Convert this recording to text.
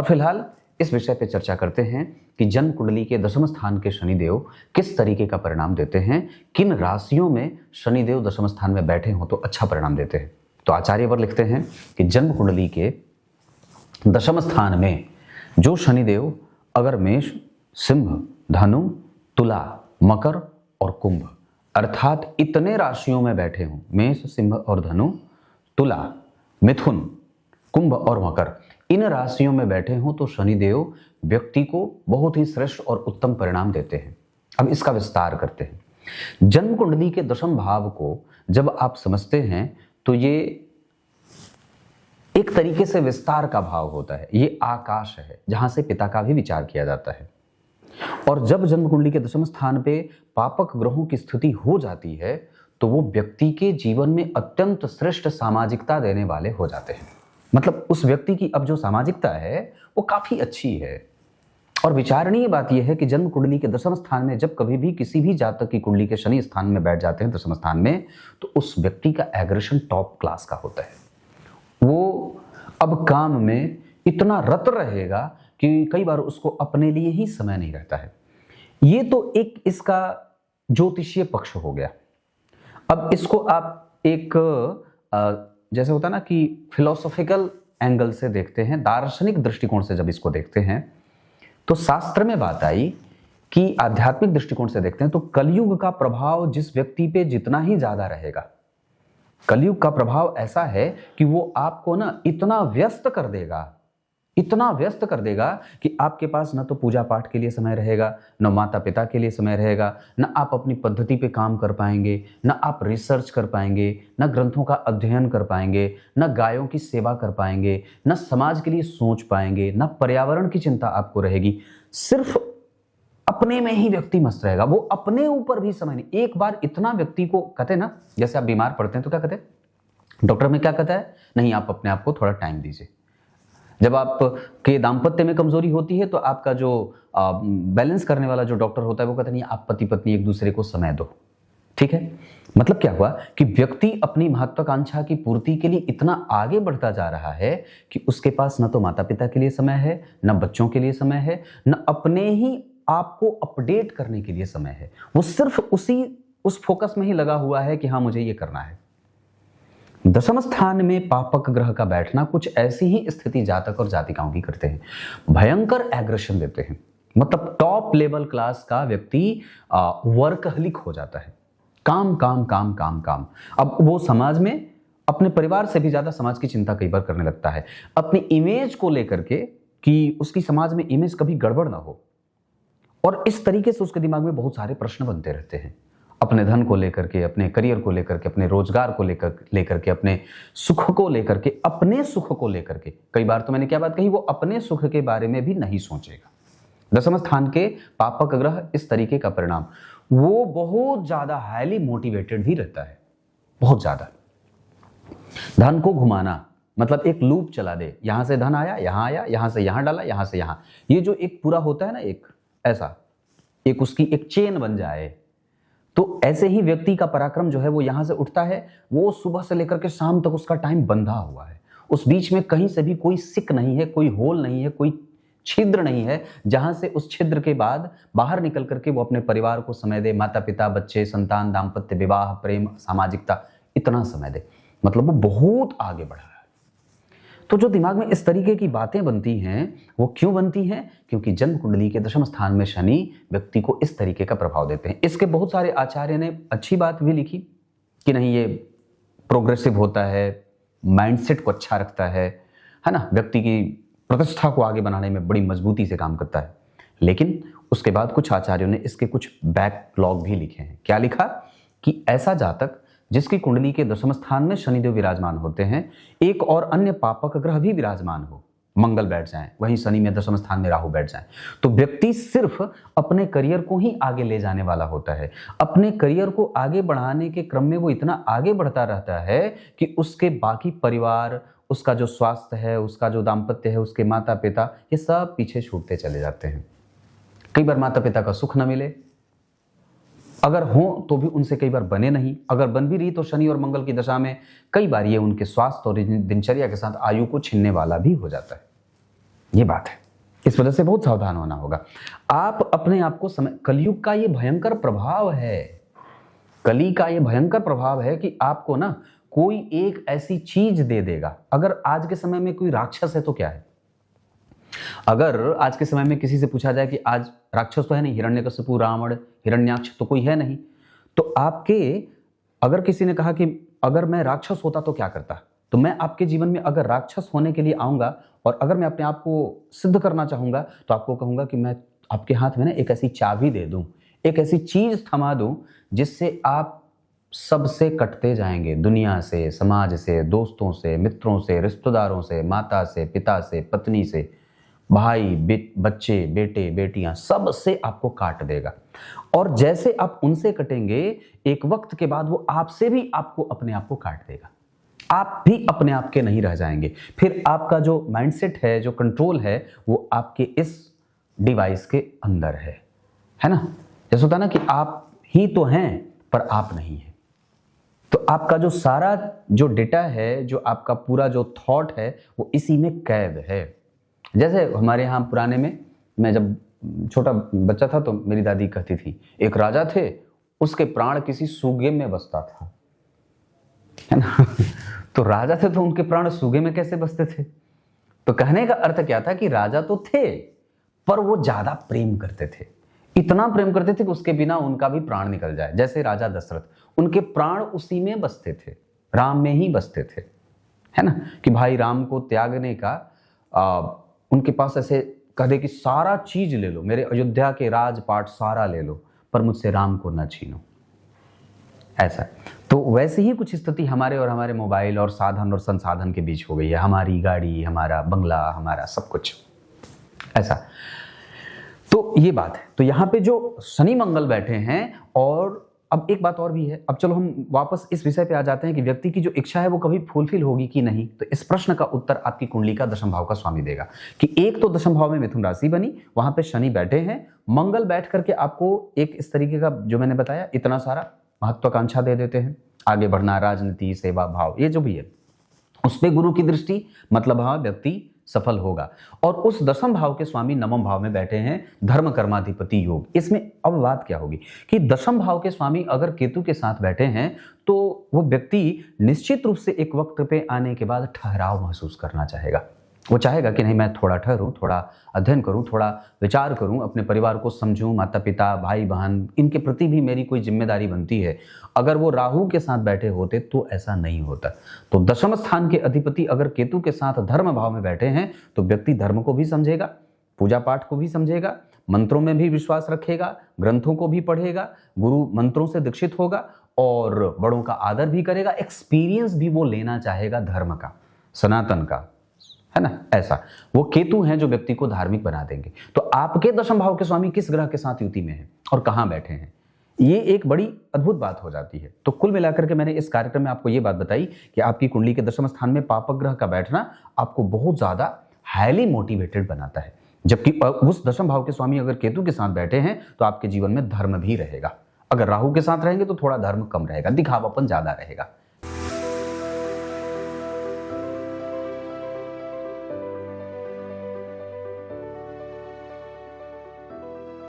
और फिलहाल इस विषय पे चर्चा करते हैं कि जन्म कुंडली के दशम स्थान के शनिदेव किस तरीके का परिणाम देते हैं, किन राशियों में शनिदेव दशम स्थान में बैठे हो तो अच्छा परिणाम देते हैं। तो आचार्यवर लिखते हैं कि जन्म कुंडली के दशम स्थान में जो शनिदेव अगर मेष, सिंह, धनु, तुला, मकर और कुंभ अर्थात इतने राशियों में बैठे हों, मेष, सिंह और धनु, तुला, मिथुन, कुंभ और मकर, इन राशियों में बैठे हों तो शनिदेव व्यक्ति को बहुत ही श्रेष्ठ और उत्तम परिणाम देते हैं। अब इसका विस्तार करते हैं। जन्म कुंडली के दशम भाव को जब आप समझते हैं तो ये एक तरीके से विस्तार का भाव होता है, ये आकाश है जहां से पिता का भी विचार किया जाता है। और जब जन्म कुंडली के दशम स्थान पे पापक ग्रहों की स्थिति हो जाती है तो वो व्यक्ति के जीवन में अत्यंत श्रेष्ठ सामाजिकता देने वाले हो जाते हैं। मतलब उस व्यक्ति की अब जो सामाजिकता है वो काफी अच्छी है। और विचारणीय बात यह है कि जन्म कुंडली के दशम स्थान में जब कभी भी किसी भी जातक की कुंडली के शनि स्थान में बैठ जाते हैं दशम स्थान में, तो उस व्यक्ति का एग्रेशन टॉप क्लास का होता है। वो अब काम में इतना रत रहेगा कि कई बार उसको अपने लिए ही समय नहीं रहता है। ये तो एक इसका ज्योतिषीय पक्ष हो गया। अब इसको आप एक जैसे होता है ना कि फिलोसॉफिकल एंगल से देखते हैं, दार्शनिक दृष्टिकोण से जब इसको देखते हैं तो शास्त्र में बात आई कि आध्यात्मिक दृष्टिकोण से देखते हैं तो कलयुग का प्रभाव जिस व्यक्ति पे जितना ही ज्यादा रहेगा, कलयुग का प्रभाव ऐसा है कि वो आपको ना इतना व्यस्त कर देगा, इतना व्यस्त कर देगा कि आपके पास न तो पूजा पाठ के लिए समय रहेगा, न माता पिता के लिए समय रहेगा, न आप अपनी पद्धति पे काम कर पाएंगे, न आप रिसर्च कर पाएंगे, न ग्रंथों का अध्ययन कर पाएंगे, न गायों की सेवा कर पाएंगे, न समाज के लिए सोच पाएंगे, न पर्यावरण की चिंता आपको रहेगी। सिर्फ अपने में ही व्यक्ति मस्त रहेगा, वो अपने ऊपर भी समय नहीं। एक बार इतना व्यक्ति को कहते ना, जैसे आप बीमार पड़ते हैं तो क्या कहते हैं, डॉक्टर में क्या कहता है, नहीं आप अपने आप को थोड़ा टाइम दीजिए। जब आपके दाम्पत्य में कमजोरी होती है तो आपका जो बैलेंस करने वाला जो डॉक्टर होता है वो कहता नहीं आप पति पत्नी एक दूसरे को समय दो। ठीक है, मतलब क्या हुआ कि व्यक्ति अपनी महत्वाकांक्षा की पूर्ति के लिए इतना आगे बढ़ता जा रहा है कि उसके पास न तो माता पिता के लिए समय है, न बच्चों के लिए समय है, न अपने ही आपको अपडेट करने के लिए समय है। वो सिर्फ उस फोकस में ही लगा हुआ है कि हाँ मुझे ये करना है। दशम स्थान में पापक ग्रह का बैठना कुछ ऐसी ही स्थिति जातक और जातिकाओं की करते हैं, भयंकर एग्रेशन देते हैं। मतलब टॉप लेवल क्लास का व्यक्ति वर्कहलिक हो जाता है, काम काम काम काम काम। अब वो समाज में अपने परिवार से भी ज्यादा समाज की चिंता कई बार करने लगता है, अपनी इमेज को लेकर के कि उसकी समाज में इमेज कभी गड़बड़ ना हो। और इस तरीके से उसके दिमाग में बहुत सारे प्रश्न बनते रहते हैं, अपने धन को लेकर के, अपने करियर को लेकर के, अपने रोजगार को लेकर के, अपने सुख को लेकर के, अपने सुख को लेकर के। कई बार तो मैंने क्या बात कही, वो अपने सुख के बारे में भी नहीं सोचेगा। दशम स्थान के पापक ग्रह इस तरीके का परिणाम, वो बहुत ज्यादा हाईली मोटिवेटेड भी रहता है, बहुत ज्यादा। धन को घुमाना मतलब एक लूप चला दे, यहां से धन आया, यहां आया, यहां से यहां डाला, यहां से यहां, ये जो एक पूरा होता है ना, एक ऐसा एक उसकी एक चेन बन जाए। तो ऐसे ही व्यक्ति का पराक्रम जो है वो यहां से उठता है, वो सुबह से लेकर के शाम तक उसका टाइम बंधा हुआ है। उस बीच में कहीं से भी कोई सिक नहीं है, कोई होल नहीं है, कोई छिद्र नहीं है जहां से उस छिद्र के बाद बाहर निकल करके वो अपने परिवार को समय दे, माता पिता, बच्चे, संतान, दाम्पत्य, विवाह, प्रेम, सामाजिकता, इतना समय दे। मतलब वो बहुत आगे बढ़ा है। तो जो दिमाग में इस तरीके की बातें बनती हैं वो क्यों बनती हैं? क्योंकि जन्म कुंडली के दशम स्थान में शनि व्यक्ति को इस तरीके का प्रभाव देते हैं। इसके बहुत सारे आचार्य ने अच्छी बात भी लिखी कि नहीं ये प्रोग्रेसिव होता है, माइंडसेट को अच्छा रखता है ना, व्यक्ति की प्रतिष्ठा को आगे बनाने में बड़ी मजबूती से काम करता है। लेकिन उसके बाद कुछ आचार्यों ने इसके कुछ बैकलॉग भी लिखे हैं। क्या लिखा कि ऐसा जातक जिसकी कुंडली के दशम स्थान में शनिदेव विराजमान होते हैं, एक और अन्य पापक ग्रह भी विराजमान हो, मंगल बैठ जाए, वहीं शनि में दशम स्थान में राहु बैठ जाए, तो व्यक्ति सिर्फ अपने करियर को ही आगे ले जाने वाला होता है। अपने करियर को आगे बढ़ाने के क्रम में वो इतना आगे बढ़ता रहता है कि उसके बाकी परिवार, उसका जो स्वास्थ्य है, उसका जो दाम्पत्य है, उसके माता पिता, ये सब पीछे छूटते चले जाते हैं। कई बार माता पिता का सुख न मिले, अगर हो तो भी उनसे कई बार बने नहीं, अगर बन भी रही तो शनि और मंगल की दशा में कई बार ये उनके स्वास्थ्य और दिनचर्या के साथ आयु को छीनने वाला भी हो जाता है। ये बात है। इस वजह से बहुत सावधान होना होगा। आप अपने आप को समय, कलयुग का ये भयंकर प्रभाव है, कली का ये भयंकर प्रभाव है कि आपको ना कोई एक ऐसी चीज दे देगा। अगर आज के समय में कोई राक्षस है तो क्या है, अगर आज के समय में किसी से पूछा जाए कि आज राक्षस तो है नहीं, हिरण्यकशिपु, रावण, हिरण्याक्ष तो कोई है नहीं, तो आपके, अगर किसी ने कहा कि अगर मैं राक्षस होता तो क्या करता, तो मैं आपके जीवन में अगर राक्षस होने के लिए आऊंगा और अगर मैं अपने आप को सिद्ध करना चाहूंगा तो आपको कहूंगा कि मैं आपके हाथ में ना एक ऐसी चाबी दे दूं, एक ऐसी चीज थमा दूं जिससे आप सबसे कटते जाएंगे, दुनिया से, समाज से, दोस्तों से, मित्रों से, रिश्तेदारों से, माता से, पिता से, पत्नी से, भाई, बच्चे, बेटे, बेटियां, सबसे आपको काट देगा। और जैसे आप उनसे कटेंगे, एक वक्त के बाद वो आपसे भी आपको अपने आप को काट देगा। आप भी अपने आप के नहीं रह जाएंगे। फिर आपका जो माइंडसेट है, जो कंट्रोल है, वो आपके इस डिवाइस के अंदर है ना। जैसे होता है ना कि आप ही तो हैं पर आप नहीं है, तो आपका जो सारा जो डेटा है, जो आपका पूरा जो थॉट है, वो इसी में कैद है। जैसे हमारे यहाँ पुराने में, मैं जब छोटा बच्चा था तो मेरी दादी कहती थी, एक राजा थे, उसके प्राण किसी सूगे में बसता था, है ना। तो राजा थे तो उनके प्राण सूगे में कैसे बसते थे? तो कहने का अर्थ क्या था कि राजा तो थे पर वो ज्यादा प्रेम करते थे, इतना प्रेम करते थे कि उसके बिना उनका भी प्राण निकल जाए। जैसे राजा दशरथ, उनके प्राण उसी में बसते थे, राम में ही बसते थे, है ना। कि भाई राम को त्यागने का उनके पास ऐसे कह दे कि सारा चीज ले लो, मेरे अयोध्या के राजपाट सारा ले लो, पर मुझसे राम को न छीनो, ऐसा। तो वैसे ही कुछ स्थिति हमारे और हमारे मोबाइल और साधन और संसाधन के बीच हो गई है। हमारी गाड़ी, हमारा बंगला, हमारा सब कुछ ऐसा। तो ये बात है। तो यहाँ पे जो शनि मंगल बैठे हैं, और अब एक बात और भी है। अब चलो हम वापस इस विषय पे आ जाते हैं कि व्यक्ति की जो इच्छा है वो कभी फुलफिल होगी कि नहीं। तो इस प्रश्न का उत्तर आपकी कुंडली का दशम भाव का स्वामी देगा कि एक तो दशम भाव में मिथुन राशि बनी, वहां पे शनि बैठे हैं, मंगल बैठ करके आपको एक इस तरीके का जो मैंने बताया इतना सारा महत्वाकांक्षा दे देते हैं, आगे बढ़ना, राजनीति, सेवा भाव, ये जो भी है उस पे गुरु की दृष्टि, मतलब हाँ व्यक्ति सफल होगा। और उस दशम भाव के स्वामी नवम भाव में बैठे हैं, धर्म कर्माधिपति योग। इसमें अब बात क्या होगी कि दशम भाव के स्वामी अगर केतु के साथ बैठे हैं तो वो व्यक्ति निश्चित रूप से एक वक्त पे आने के बाद ठहराव महसूस करना चाहेगा। वो चाहेगा कि नहीं, मैं थोड़ा ठहरूं, थोड़ा अध्ययन करूं, थोड़ा विचार करूं, अपने परिवार को समझूं, माता पिता, भाई बहन, इनके प्रति भी मेरी कोई जिम्मेदारी बनती है। अगर वो राहु के साथ बैठे होते तो ऐसा नहीं होता। तो दशम स्थान के अधिपति अगर केतु के साथ धर्म भाव में बैठे हैं तो व्यक्ति धर्म को भी समझेगा, पूजा पाठ को भी समझेगा, मंत्रों में भी विश्वास रखेगा, ग्रंथों को भी पढ़ेगा, गुरु मंत्रों से दीक्षित होगा और बड़ों का आदर भी करेगा। एक्सपीरियंस भी वो लेना चाहेगा धर्म का, सनातन का, है ना। ऐसा वो केतु हैं जो व्यक्ति को धार्मिक बना देंगे। तो आपके दशम भाव के स्वामी किस ग्रह के साथ युति में है और कहां बैठे हैं, ये एक बड़ी अद्भुत बात हो जाती है। तो कुल मिलाकर के मैंने इस कार्यक्रम में आपको ये बात बताई कि आपकी कुंडली के दशम स्थान में पापक ग्रह का बैठना आपको बहुत ज्यादा हाईली मोटिवेटेड बनाता है। जबकि उस दशम भाव के स्वामी अगर केतु के साथ बैठे हैं तो आपके जीवन में धर्म भी रहेगा। अगर राहु के साथ रहेंगे तो थोड़ा धर्म कम रहेगा, दिखावापन ज्यादा रहेगा।